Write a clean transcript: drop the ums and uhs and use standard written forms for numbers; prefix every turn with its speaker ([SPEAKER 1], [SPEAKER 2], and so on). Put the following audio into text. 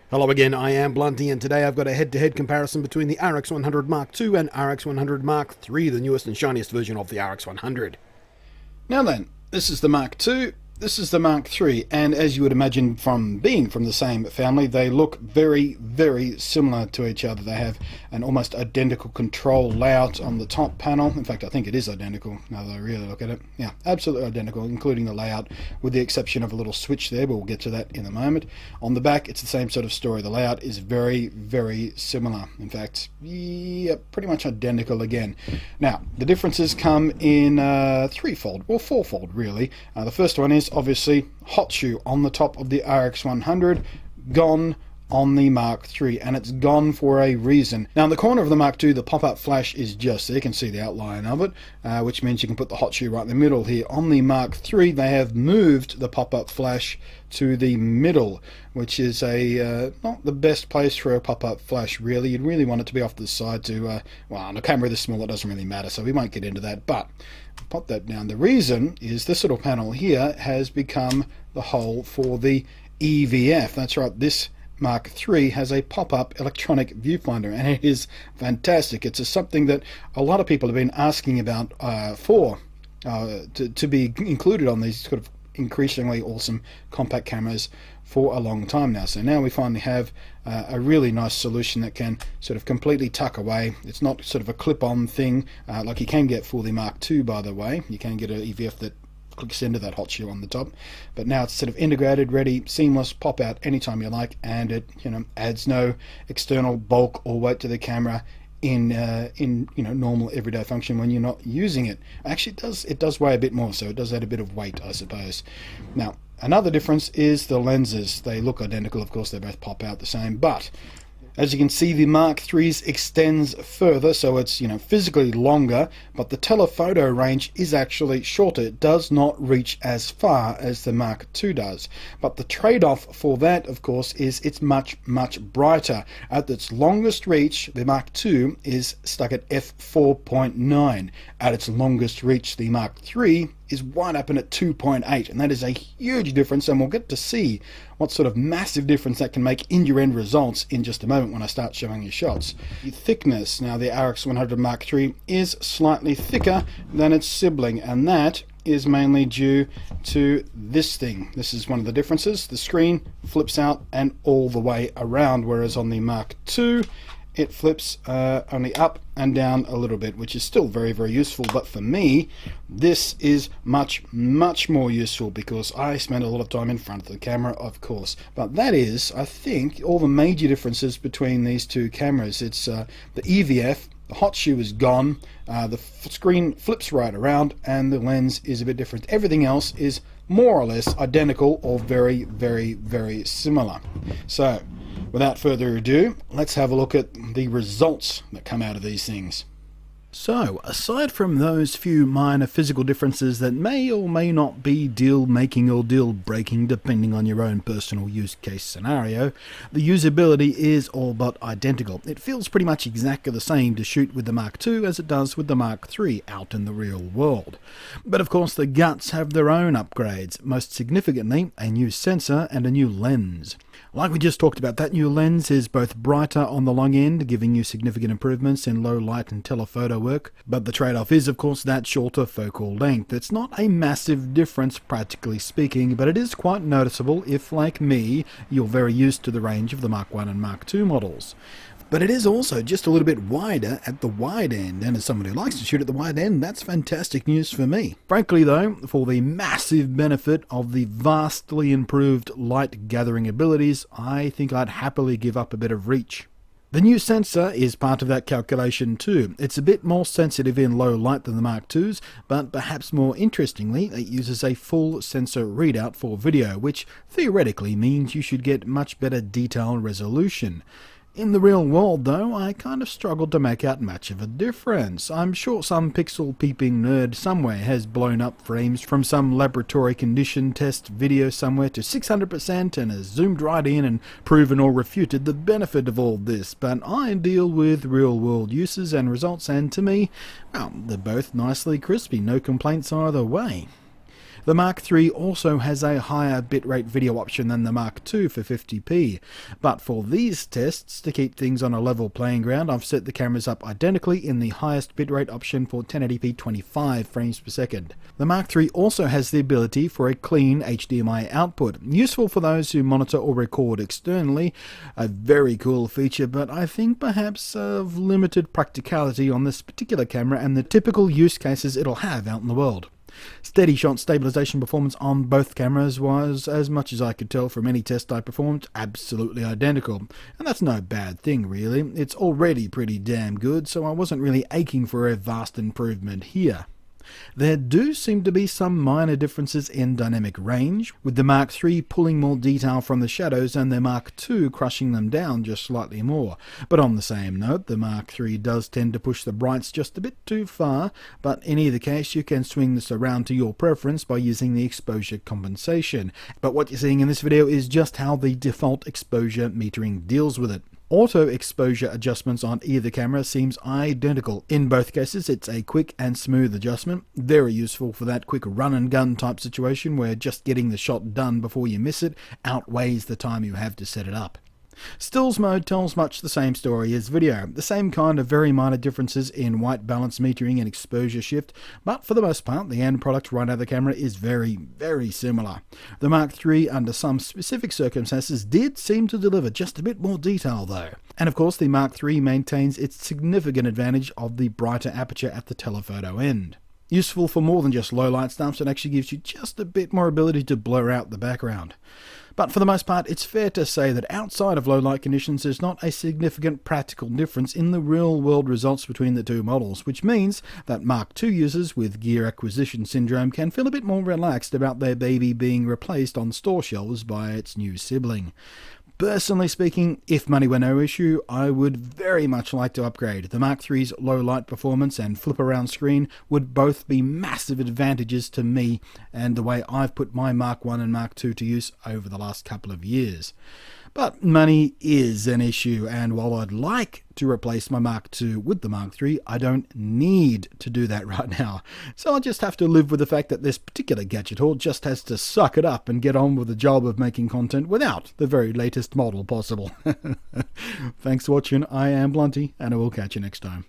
[SPEAKER 1] Hello again, I am Blunty, and today I've got a head-to-head comparison between the RX100 Mark II and RX100 Mark III, the newest and shiniest version of the RX100.
[SPEAKER 2] Now then, this is the Mark II, this is the Mark III, and as you would imagine from being from the same family, they look very, very similar to each other. They have an almost identical control layout on the top panel. In fact, I think it is identical now that I really look at it. Yeah, absolutely identical, including the layout, with the exception of a little switch there, but we'll get to that in a moment. On the back, it's the same sort of story. The layout is very, very similar. In fact, yeah, pretty much identical again. Now, the differences come in threefold, or fourfold really. The first one is obviously hot shoe on the top of the RX100, gone on the Mark III, and it's gone for a reason. Now in the corner of the Mark II, the pop-up flash is just there. You can see the outline of it, which means you can put the hot shoe right in the middle here. On the Mark III, they have moved the pop-up flash to the middle, which is not the best place for a pop-up flash really. You'd really want it to be off to the side to, well, on a camera this small it doesn't really matter, so we won't get into that, but pop that down. The reason is this little panel here has become the hole for the EVF. That's right, this Mark III has a pop-up electronic viewfinder, and it is fantastic. It's something that a lot of people have been asking about to be included on these sort of increasingly awesome compact cameras for a long time now. So now we finally have a really nice solution that can sort of completely tuck away. It's not sort of a clip-on thing like you can get for the Mark II, by the way. You can get an EVF that clicks into that hot shoe on the top, but now it's sort of integrated, ready, seamless, pop out anytime you like, and it adds no external bulk or weight to the camera in normal everyday function when you're not using it. Actually, it does weigh a bit more, so it does add a bit of weight, I suppose. Now another difference is the lenses. They look identical, of course, they both pop out the same, but as you can see, the Mark III's extends further, so it's physically longer, but the telephoto range is actually shorter. It does not reach as far as the Mark II does. But the trade-off for that, of course, is it's much, much brighter. At its longest reach, the Mark II is stuck at f4.9. At its longest reach, the Mark III is wide open at 2.8, and that is a huge difference, and we'll get to see what sort of massive difference that can make in your end results in just a moment when I start showing you shots. The thickness, now the RX100 Mark III is slightly thicker than its sibling, and that is mainly due to this thing. This is one of the differences. The screen flips out and all the way around, whereas on the Mark II it flips only up and down a little bit, which is still very, very useful. But for me, this is much, much more useful because I spend a lot of time in front of the camera, of course. But that is, I think, all the major differences between these two cameras. It's the EVF, the hot shoe is gone, the screen flips right around, and the lens is a bit different. Everything else is more or less identical or very, very, very similar. So without further ado, let's have a look at the results that come out of these things.
[SPEAKER 1] So, aside from those few minor physical differences that may or may not be deal-making or deal-breaking depending on your own personal use case scenario, the usability is all but identical. It feels pretty much exactly the same to shoot with the Mark II as it does with the Mark III out in the real world. But of course the guts have their own upgrades, most significantly a new sensor and a new lens. Like we just talked about, that new lens is both brighter on the long end, giving you significant improvements in low light and telephoto work, but the trade-off is of course that shorter focal length. It's not a massive difference practically speaking, but it is quite noticeable if, like me, you're very used to the range of the Mark I and Mark II models. But it is also just a little bit wider at the wide end, and as someone who likes to shoot at the wide end, that's fantastic news for me. Frankly though, for the massive benefit of the vastly improved light gathering abilities, I think I'd happily give up a bit of reach. The new sensor is part of that calculation too. It's a bit more sensitive in low light than the Mark II's, but perhaps more interestingly, it uses a full sensor readout for video, which theoretically means you should get much better detail resolution. In the real world though, I kind of struggled to make out much of a difference. I'm sure some pixel-peeping nerd somewhere has blown up frames from some laboratory condition test video somewhere to 600% and has zoomed right in and proven or refuted the benefit of all this, but I deal with real-world uses and results, and to me, well, they're both nicely crispy, no complaints either way. The Mark III also has a higher bitrate video option than the Mark II for 50p, but for these tests, to keep things on a level playing ground, I've set the cameras up identically in the highest bitrate option for 1080p 25 frames per second. The Mark III also has the ability for a clean HDMI output, useful for those who monitor or record externally. A very cool feature, but I think perhaps of limited practicality on this particular camera and the typical use cases it'll have out in the world. Steady shot stabilization performance on both cameras was, as much as I could tell from any test I performed, absolutely identical. And that's no bad thing really, it's already pretty damn good, so I wasn't really aching for a vast improvement here. There do seem to be some minor differences in dynamic range, with the Mark III pulling more detail from the shadows and the Mark II crushing them down just slightly more. But on the same note, the Mark III does tend to push the brights just a bit too far, but in either case you can swing this around to your preference by using the exposure compensation. But what you're seeing in this video is just how the default exposure metering deals with it. Auto exposure adjustments on either camera seems identical. In both cases it's a quick and smooth adjustment, very useful for that quick run and gun type situation where just getting the shot done before you miss it outweighs the time you have to set it up. Stills mode tells much the same story as video, the same kind of very minor differences in white balance metering and exposure shift, but for the most part the end product right out of the camera is very, very similar. The Mark III under some specific circumstances did seem to deliver just a bit more detail though. And of course the Mark III maintains its significant advantage of the brighter aperture at the telephoto end. Useful for more than just low light stumps, it actually gives you just a bit more ability to blur out the background. But for the most part, it's fair to say that outside of low light conditions, there's not a significant practical difference in the real world results between the two models, which means that Mark II users with gear acquisition syndrome can feel a bit more relaxed about their baby being replaced on store shelves by its new sibling. Personally speaking, if money were no issue, I would very much like to upgrade. The Mark III's low light performance and flip around screen would both be massive advantages to me and the way I've put my Mark I and Mark II to use over the last couple of years. But money is an issue, and while I'd like to replace my Mark II with the Mark III, I don't need to do that right now. So I'll just have to live with the fact that this particular gadget haul just has to suck it up and get on with the job of making content without the very latest model possible. Thanks for watching, I am Blunty, and I will catch you next time.